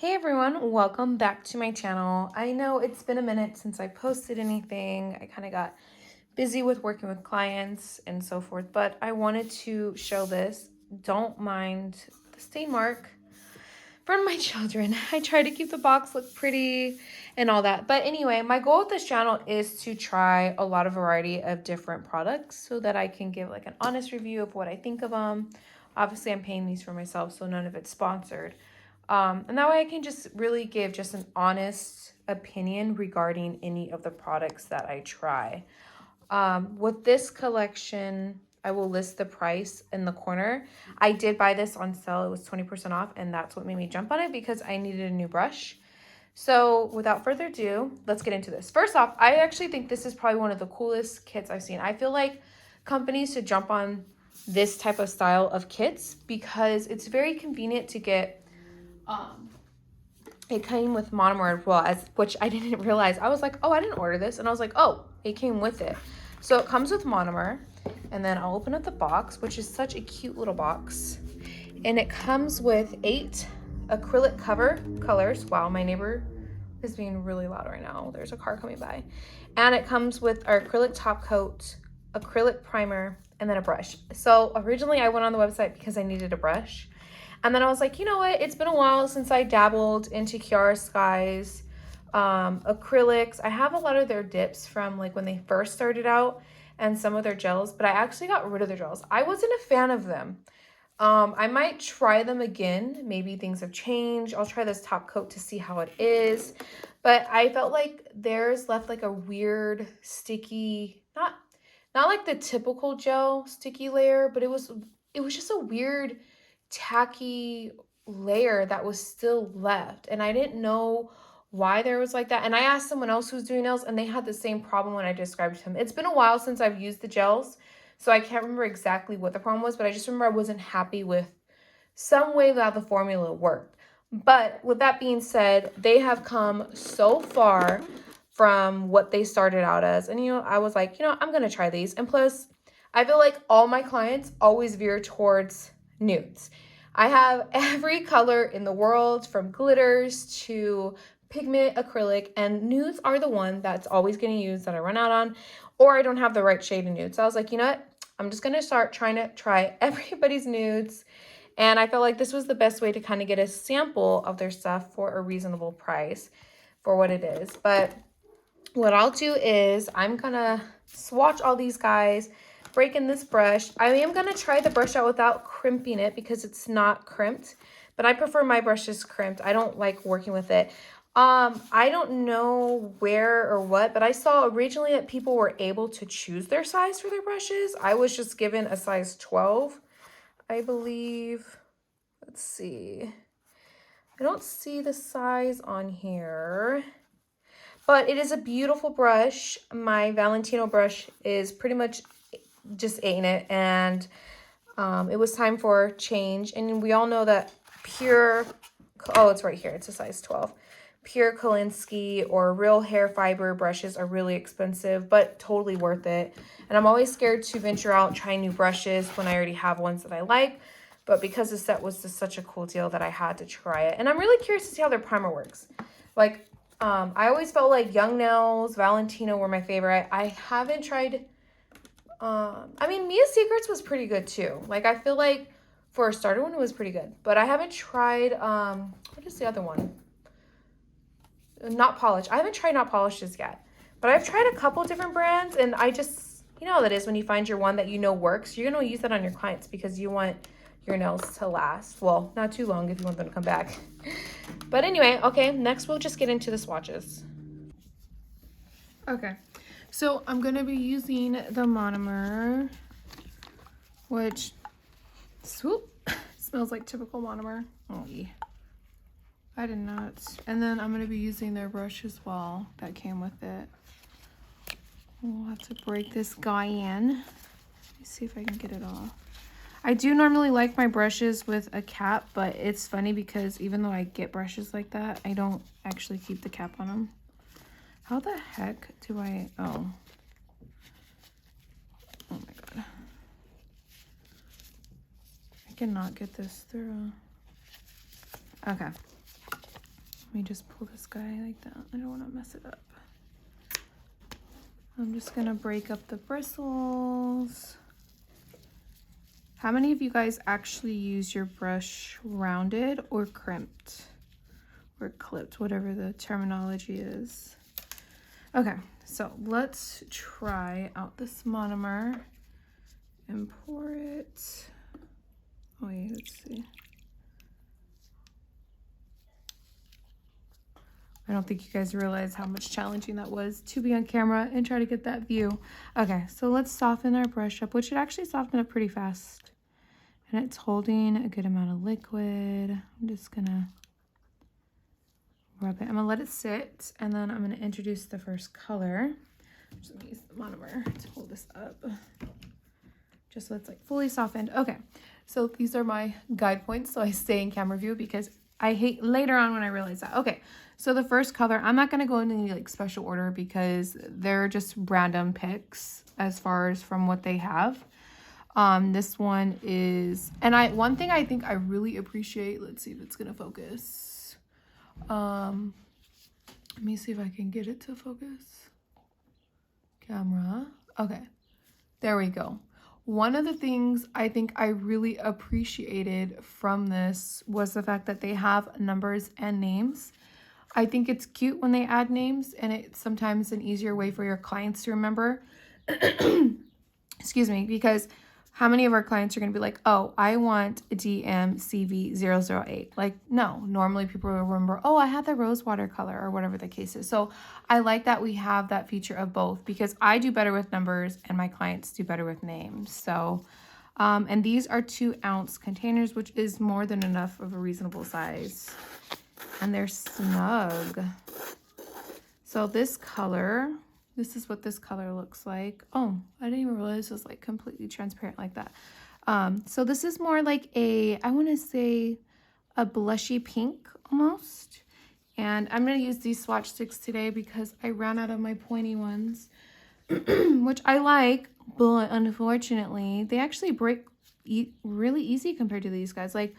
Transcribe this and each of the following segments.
Hey everyone, welcome back to my channel. I know it's been a minute since I posted anything. I kind of got busy with working with clients and so forth, but I wanted to show this. Don't mind the stain mark from my children. I try to keep the box look pretty and all that. But anyway, my goal with this channel is to try a lot of variety of different products so that I can give like an honest review of what I think of them. Obviously, I'm paying these for myself, so none of it's sponsored. And that way I can just really give just an honest opinion regarding any of the products that I try. With this collection, I will list the price in the corner. I did buy this on sale. It was 20% off, and that's what made me jump on it because I needed a new brush. So without further ado, let's get into this. First off, I actually think this is probably one of the coolest kits I've seen. I feel like companies should jump on this type of style of kits because it's very convenient to get. It came with monomer as well, which I didn't realize. I was like, oh, I didn't order this. And I was like, oh, it came with it. So it comes with monomer. And then I'll open up the box, which is such a cute little box. And it comes with 8 acrylic cover colors. Wow, my neighbor is being really loud right now. There's a car coming by. And it comes with our acrylic top coat, acrylic primer, and then a brush. So originally I went on the website because I needed a brush. And then I was like, you know what? It's been a while since I dabbled into Kiara Sky's acrylics. I have a lot of their dips from like when they first started out and some of their gels, but I actually got rid of their gels. I wasn't a fan of them. I might try them again. Maybe things have changed. I'll try this top coat to see how it is. But I felt like theirs left like a weird sticky, not like the typical gel sticky layer, but it was just a weird tacky layer that was still left, and I didn't know why there was like that. And I asked someone else who's doing nails and they had the same problem when I described to him. It's been a while since I've used the gels, so I can't remember exactly what the problem was, but I just remember I wasn't happy with some way that the formula worked. But with that being said, they have come so far from what they started out as, and I was like, I'm gonna try these. And plus, I feel like all my clients always veer towards nudes. I have every color in the world, from glitters to pigment acrylic, and nudes are the one that's always getting used that I run out on, or I don't have the right shade of nude. So I was like, you know what? I'm just going to start trying to try everybody's nudes. And I felt like this was the best way to kind of get a sample of their stuff for a reasonable price for what it is. But what I'll do is I'm going to swatch all these guys, break in this brush. I am going to try the brush out without crimping it because it's not crimped, but I prefer my brushes crimped. I don't like working with it. I don't know where or what, but I saw originally that people were able to choose their size for their brushes. I was just given a size 12, I believe. Let's see. I don't see the size on here, but it is a beautiful brush. My Valentino brush is pretty much just ate it, and it was time for change. And we all know that it's right here, it's a size 12. Pure Kolinsky or real hair fiber brushes are really expensive, but totally worth it. And I'm always scared to venture out and try new brushes when I already have ones that I like. But because the set was just such a cool deal that I had to try it. And I'm really curious to see how their primer works. Like, I always felt like Young Nails, Valentino were my favorite. I haven't tried... I mean, Mia Secrets was pretty good too. Like, I feel like for a starter one, it was pretty good. But I haven't tried, what is the other one? Not Polished. I haven't tried Not Polished yet. But I've tried a couple different brands, and I just, how that is when you find your one that works. You're going to use that on your clients because you want your nails to last. Well, not too long if you want them to come back. But anyway, okay, next we'll just get into the swatches. Okay. So I'm going to be using the monomer, which smells like typical monomer. Oh, yeah. I did not. And then I'm going to be using their brush as well that came with it. We'll have to break this guy in. Let me see if I can get it off. I do normally like my brushes with a cap, but it's funny because even though I get brushes like that, I don't actually keep the cap on them. How the heck do I... Oh my god. I cannot get this through. Okay. Let me just pull this guy like that. I don't want to mess it up. I'm just gonna break up the bristles. How many of you guys actually use your brush rounded or crimped or clipped, whatever the terminology is? Okay, so let's try out this monomer and pour it. Oh wait, let's see. I don't think you guys realize how much challenging that was to be on camera and try to get that view. Okay, so let's soften our brush up, which it actually softened up pretty fast. And it's holding a good amount of liquid. I'm just gonna rub it. I'm gonna let it sit, and then I'm gonna introduce the first color. I'm just gonna use the monomer to hold this up, just so it's like fully softened. Okay, so these are my guide points, so I stay in camera view because I hate later on when I realize that. Okay, so the first color, I'm not gonna go into any like special order because they're just random picks as far as from what they have. This one is, and one thing I think I really appreciate, let's see if it's gonna focus. Let me see if I can get it to focus. Camera. Okay, there we go. One of the things I think I really appreciated from this was the fact that they have numbers and names. I think it's cute when they add names, and it's sometimes an easier way for your clients to remember. Excuse me, because how many of our clients are going to be like, oh, I want DMCV008. Like, no, normally people will remember, oh, I had the rose watercolor or whatever the case is. So I like that we have that feature of both because I do better with numbers and my clients do better with names. So, and these are 2-ounce containers, which is more than enough of a reasonable size. And they're snug. So this color, this is what this color looks like. Oh, I didn't even realize it was like completely transparent like that. So this is more like I want to say a blushy pink almost. And I'm going to use these swatch sticks today because I ran out of my pointy ones, which I like, but unfortunately, they actually break really easy compared to these guys. Like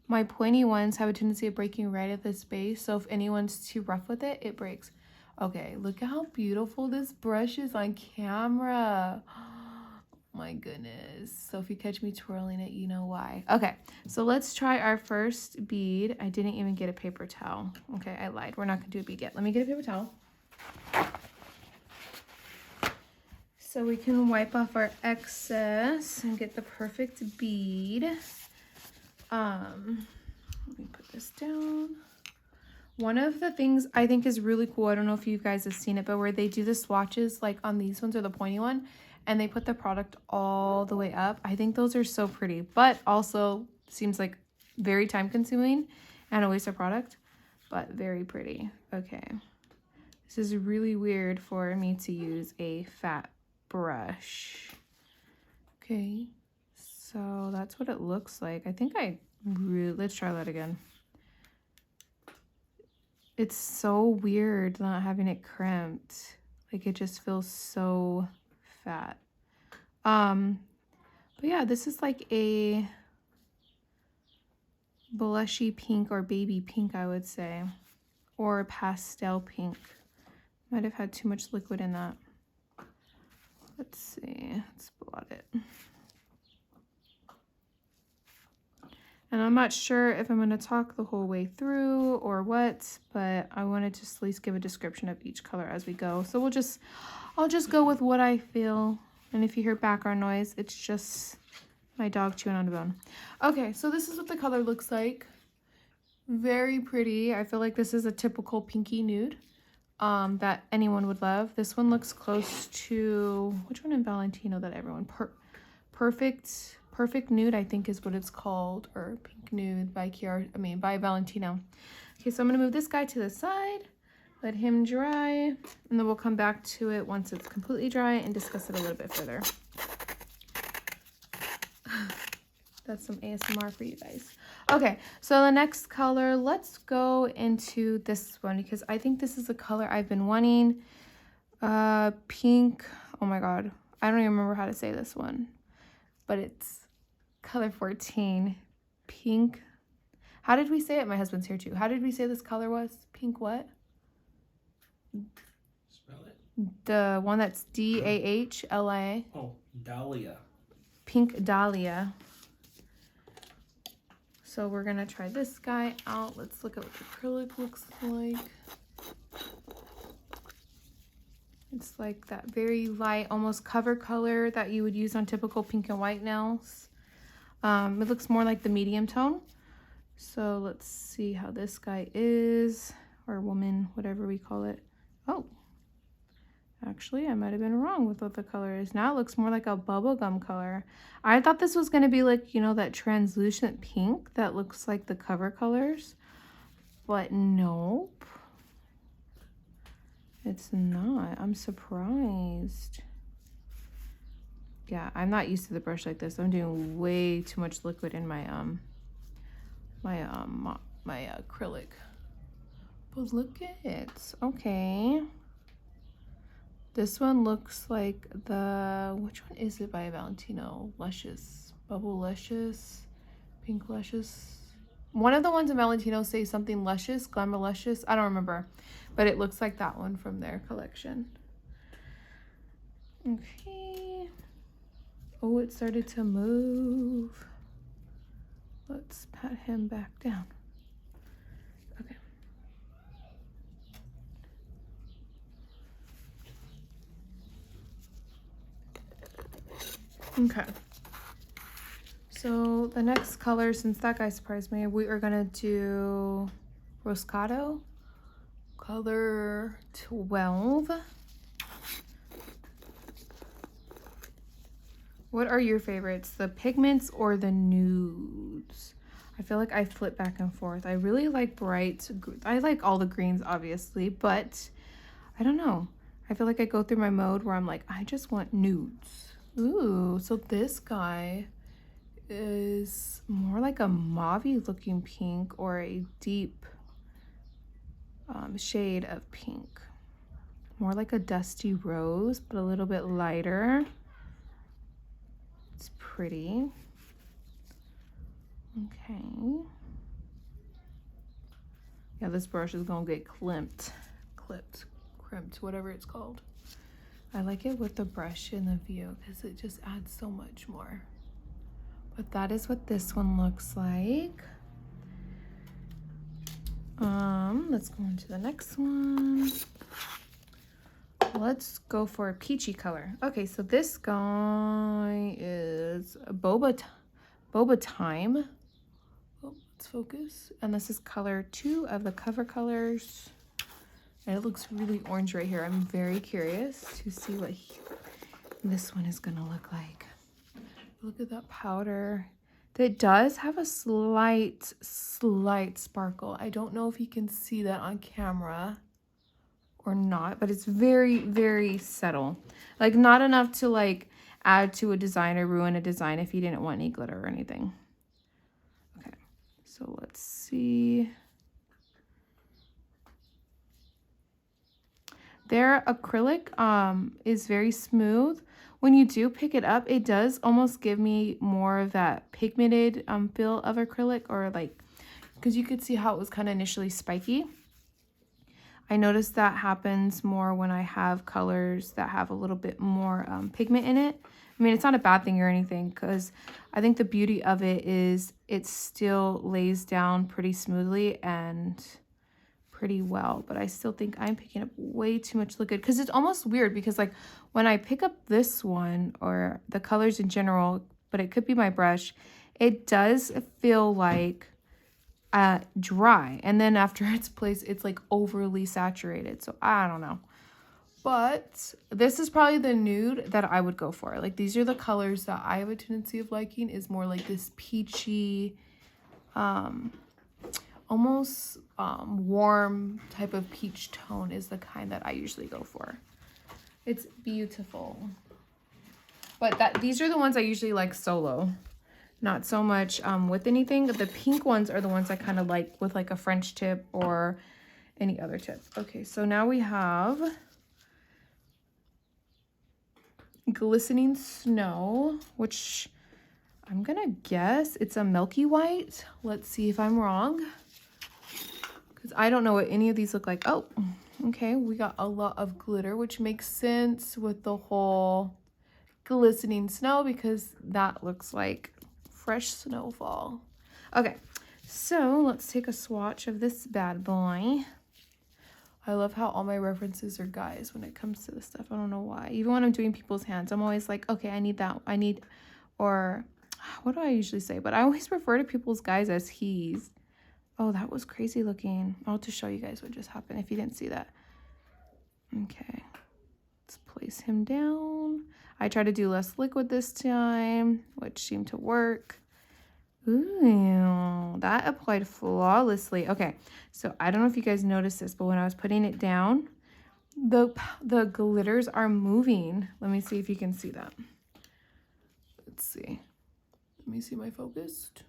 my pointy ones have a tendency of breaking right at this base. So if anyone's too rough with it, it breaks. Okay, look at how beautiful this brush is on camera. Oh my goodness. So if you catch me twirling it, you know why. Okay, so let's try our first bead. I didn't even get a paper towel. Okay, I lied. We're not gonna do a bead yet. Let me get a paper towel. So we can wipe off our excess and get the perfect bead. Let me put this down. One of the things I think is really cool, I don't know if you guys have seen it, but where they do the swatches like on these ones or the pointy one, and they put the product all the way up. I think those are so pretty, but also seems like very time consuming and a waste of product, but very pretty. Okay. This is really weird for me to use a fat brush. Okay. So that's what it looks like. I think let's try that again. It's so weird not having it crimped. Like it just feels so fat. But yeah, this is like a blushy pink or baby pink, I would say, or pastel pink. Might have had too much liquid in that. Let's see, let's blot it. And I'm not sure if I'm going to talk the whole way through or what, but I wanted to at least give a description of each color as we go. So I'll just go with what I feel. And if you hear background noise, it's just my dog chewing on a bone. Okay, so this is what the color looks like. Very pretty. I feel like this is a typical pinky nude that anyone would love. This one looks close to, which one in Valentino that everyone, Perfect Nude, I think is what it's called, or Pink Nude by by Valentino. Okay, so I'm gonna move this guy to the side, let him dry, and then we'll come back to it once it's completely dry and discuss it a little bit further. That's some ASMR for you guys. Okay, so the next color, let's go into this one because I think this is a color I've been wanting. Pink, oh my God, I don't even remember how to say this one, but it's color 14, pink. How did we say it? My husband's here too. How did we say this color was? Pink what? Spell it. The one that's D-A-H-L-I-A. Oh, Dahlia. Pink Dahlia. So we're gonna try this guy out. Let's look at what the acrylic looks like. It's like that very light, almost cover color that you would use on typical pink and white nails. It looks more like the medium tone. So let's see how this guy is, or woman, whatever we call it. Oh, actually, I might have been wrong with what the color is. Now it looks more like a bubblegum color. I thought this was going to be like, you know, that translucent pink that looks like the cover colors. But nope. It's not. I'm surprised. Yeah, I'm not used to the brush like this. I'm doing way too much liquid in my my acrylic. But look at it. Okay. This one looks like the, which one is it by Valentino? Luscious, Bubble Luscious, Pink Luscious. One of the ones in Valentino say something Luscious, Glamour Luscious. I don't remember, but it looks like that one from their collection. Okay. Oh, it started to move. Let's pat him back down. Okay. Okay. So the next color, since that guy surprised me, we are gonna do Roscato, color 12. What are your favorites, the pigments or the nudes? I feel like I flip back and forth. I really like bright, I like all the greens obviously, but I don't know. I feel like I go through my mode where I'm like, I just want nudes. Ooh, so this guy is more like a mauve-y looking pink or a deep shade of pink. More like a dusty rose, but a little bit lighter. It's pretty. Okay. Yeah, this brush is gonna get crimped, whatever it's called. I like it with the brush in the view because it just adds so much more. But that is what this one looks like. Let's go on to the next one. Let's go for a peachy color. Okay, so this guy is Boba Time. Oh, let's focus. And this is color 2 of the cover colors. And it looks really orange right here. I'm very curious to see what this one is gonna look like. Look at that powder. It does have a slight sparkle. I don't know if you can see that on camera or not, but it's very, very subtle. Like not enough to like add to a design or ruin a design if you didn't want any glitter or anything. Okay, so let's see. Their acrylic is very smooth. When you do pick it up, it does almost give me more of that pigmented feel of acrylic, or like, because you could see how it was kind of initially spiky. I noticed that happens more when I have colors that have a little bit more pigment in it. I mean, it's not a bad thing or anything, because I think the beauty of it is it still lays down pretty smoothly and pretty well, but I still think I'm picking up way too much liquid, because it's almost weird because like when I pick up this one or the colors in general, but it could be my brush, it does feel like dry, and then after it's placed it's like overly saturated. So I don't know, but this is probably the nude that I would go for. Like these are the colors that I have a tendency of liking, is more like this peachy almost warm type of peach tone is the kind that I usually go for. It's beautiful. But these are the ones I usually like solo. Not so much with anything. The pink ones are the ones I kind of like with like a French tip or any other tip. Okay, so now we have Glistening Snow, which I'm gonna guess it's a milky white. Let's see if I'm wrong. Because I don't know what any of these look like. Oh, okay, we got a lot of glitter, which makes sense with the whole glistening snow because that looks like fresh snowfall. Okay, so let's take a swatch of this bad boy. I love how all my references are guys when it comes to this stuff. I don't know why. Even when I'm doing people's hands, I'm always like, okay, I need that. Or what do I usually say? But I always refer to people's guys as he's. Oh, that was crazy looking. I'll just show you guys what just happened if you didn't see that. Okay, let's place him down. I tried to do less liquid this time, which seemed to work. Ooh, that applied flawlessly. Okay, so I don't know if you guys noticed this, but when I was putting it down, the glitters are moving. Let me see if you can see that. Let's see. Let me see my focused.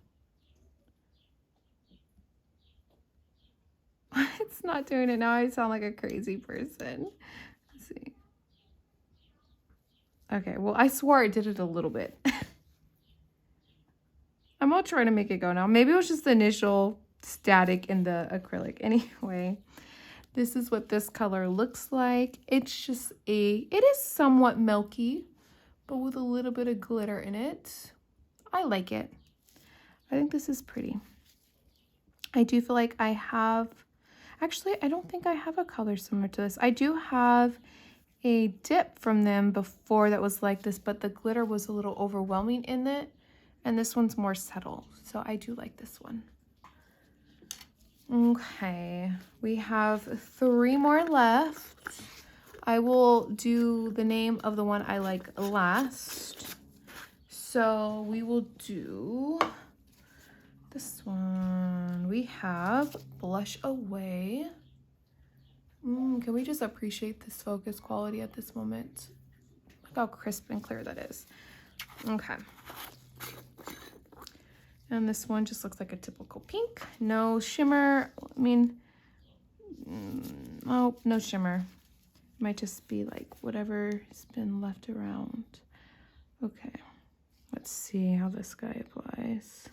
It's not doing it now. I sound like a crazy person. Let's see. Okay, well, I swore I did it a little bit. I'm all trying to make it go now. Maybe it was just the initial static in the acrylic. Anyway, this is what this color looks like. It's just it is somewhat milky, but with a little bit of glitter in it. I like it. I think this is pretty. I do feel like I have, actually, I don't think I have a color similar to this. I do have a dip from them before that was like this, but the glitter was a little overwhelming in it. And this one's more subtle, so I do like this one. Okay, we have 3 more left. I will do the name of the one I like last. So we will do this one. We have Blush Away. Can we just appreciate this focus quality at this moment? Look how crisp and clear that is. Okay. And this one just looks like a typical pink. No shimmer. I mean, oh, no shimmer. Might just be like whatever's been left around. Okay, let's see how this guy applies.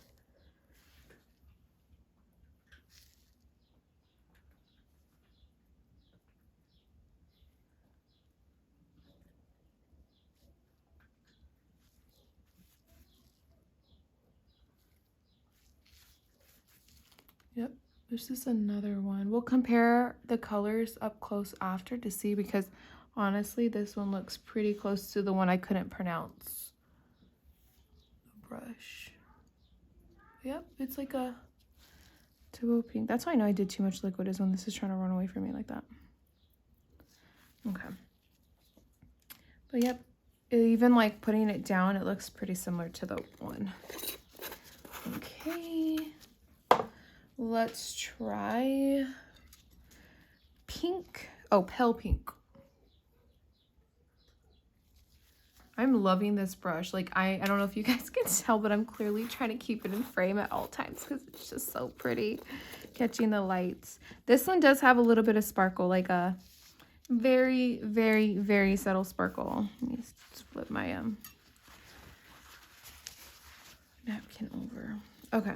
Yep, this is another one. We'll compare the colors up close after to see, because honestly, this one looks pretty close to the one I couldn't pronounce. The brush. Yep, it's like a typical pink. That's why I know I did too much liquid, is when this is trying to run away from me like that. Okay. But yep, even like putting it down, it looks pretty similar to the one. Okay. Let's try pink. Oh, pale pink. I'm loving this brush. Like, I don't know if you guys can tell, but I'm clearly trying to keep it in frame at all times because it's just so pretty catching the lights. This one does have a little bit of sparkle, like a very, very, very subtle sparkle. Let me just flip my napkin over. Okay.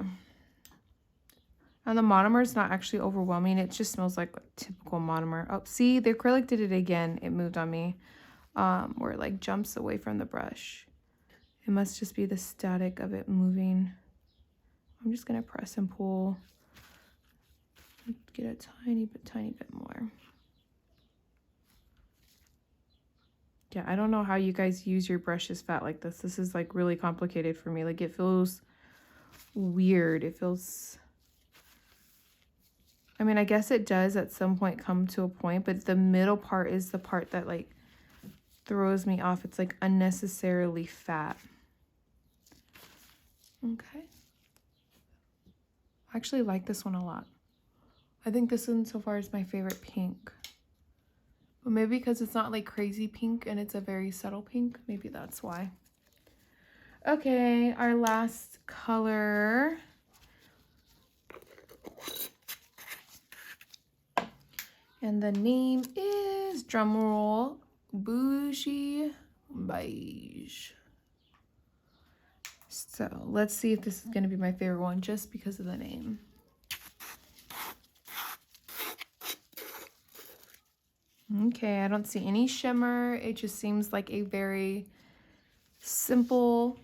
And the monomer is not actually overwhelming. It just smells like a typical monomer. Oh, see, the acrylic did it again. It moved on me. Where it like jumps away from the brush. It must just be the static of it moving. I'm just gonna press and pull. Get a tiny bit more. Yeah, I don't know how you guys use your brushes fat like this. This is like really complicated for me. Like, it feels weird. It feels, I mean, I guess it does at some point come to a point, but the middle part is the part that like throws me off. It's like unnecessarily fat. Okay. I actually like this one a lot. I think this one so far is my favorite pink. But maybe because it's not like crazy pink and it's a very subtle pink. Maybe that's why. Okay, our last color. And the name is, drumroll, Bougie Beige. So let's see if this is going to be my favorite one just because of the name. Okay, I don't see any shimmer. It just seems like a very simple,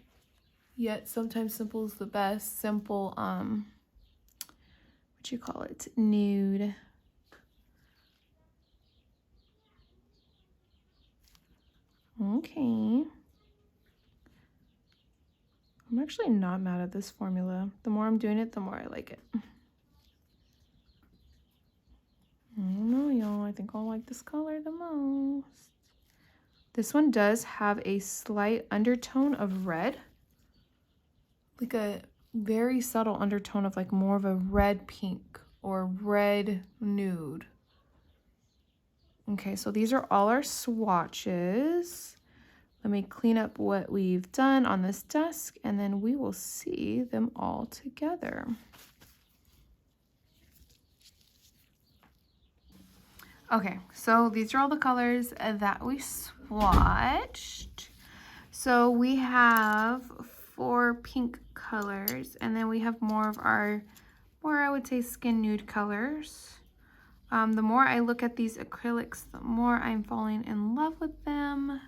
yet sometimes simple is the best. Simple, what you call it? Nude. Okay. I'm actually not mad at this formula. The more I'm doing it, the more I like it. I don't know, y'all. I think I'll like this color the most. This one does have a slight undertone of red. Like a very subtle undertone of like more of a red pink or red nude. Okay, so these are all our swatches. Let me clean up what we've done on this desk and then we will see them all together. Okay, so these are all the colors that we swatched. So we have 4 pink colors and then we have more of our, more I would say skin nude colors. The more I look at these acrylics, the more I'm falling in love with them.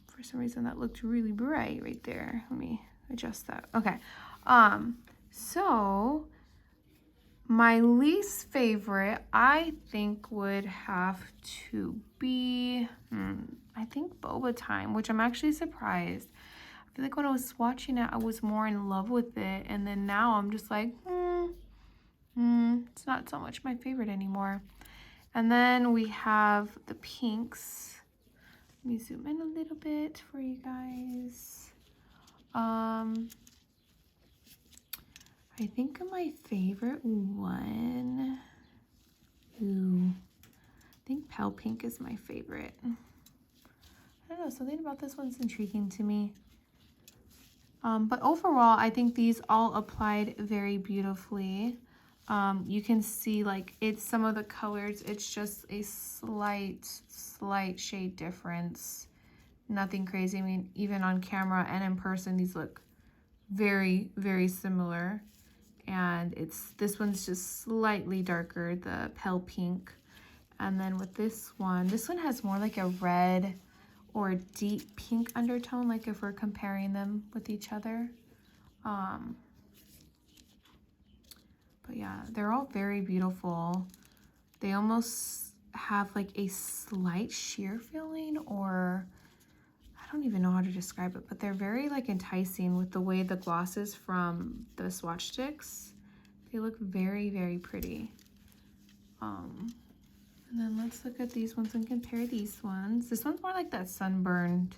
For some reason that looked really bright right there. Let me adjust that. Okay. So my least favorite, I think, would have to be, I think Boba Time, which I'm actually surprised. I feel like when I was swatching it, I was more in love with it. And then now I'm just like, it's not so much my favorite anymore. And then we have the pinks. Let me zoom in a little bit for you guys. I think my favorite one, I think Pale Pink is my favorite. I don't know, something about this one's intriguing to me. But overall, I think these all applied very beautifully. You can see like it's some of the colors, it's just a slight shade difference. Nothing crazy. I mean, even on camera and in person, these look very, very similar. And this one's just slightly darker, the Pale Pink. And then with this one has more like a red or deep pink undertone, like if we're comparing them with each other. But yeah, they're all very beautiful. They almost have like a slight sheer feeling, or I don't even know how to describe it, but they're very like enticing with the way the glosses from the swatch sticks. They look very, very pretty. And then let's look at these ones and compare these ones. This one's more like that sunburned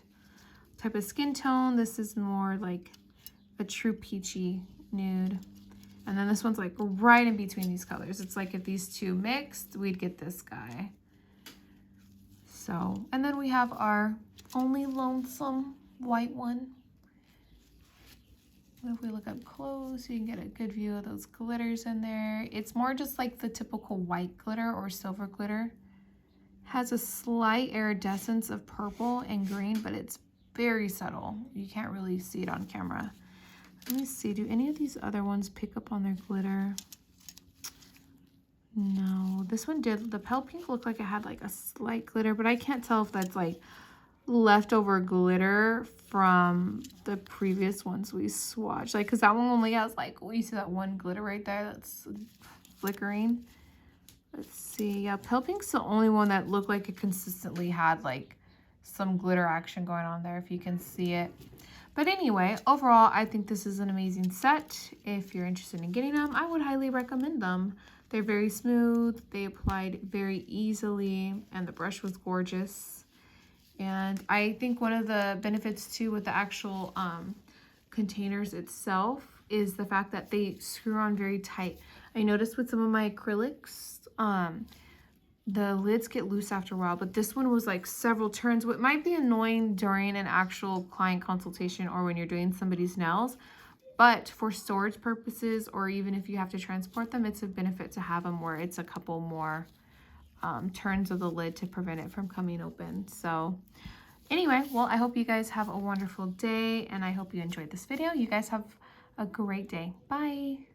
type of skin tone. This is more like a true peachy nude. And then this one's like right in between these colors. It's like if these two mixed, we'd get this guy. So, and then we have our only lonesome white one. If we look up close, you can get a good view of those glitters in there. It's more just like the typical white glitter or silver glitter. Has a slight iridescence of purple and green, but it's very subtle. You can't really see it on camera. Let me see, do any of these other ones pick up on their glitter? No, this one did. The Pale Pink looked like it had like a slight glitter, but I can't tell if that's like leftover glitter from the previous ones we swatched. Like, cause that one only has like, oh, you see that one glitter right there that's flickering. Let's see, yeah, Pale Pink's the only one that looked like it consistently had like some glitter action going on there, if you can see it. But anyway, overall, I think this is an amazing set. If you're interested in getting them, I would highly recommend them. They're very smooth, they applied very easily, and the brush was gorgeous. And I think one of the benefits too with the actual containers itself is the fact that they screw on very tight. I noticed with some of my acrylics, the lids get loose after a while, but this one was like several turns. What might be annoying during an actual client consultation or when you're doing somebody's nails, but for storage purposes, or even if you have to transport them, it's a benefit to have them where it's a couple more turns of the lid to prevent it from coming open. So Anyway, well, I hope you guys have a wonderful day, and I hope you enjoyed this video. You guys have a great day. Bye.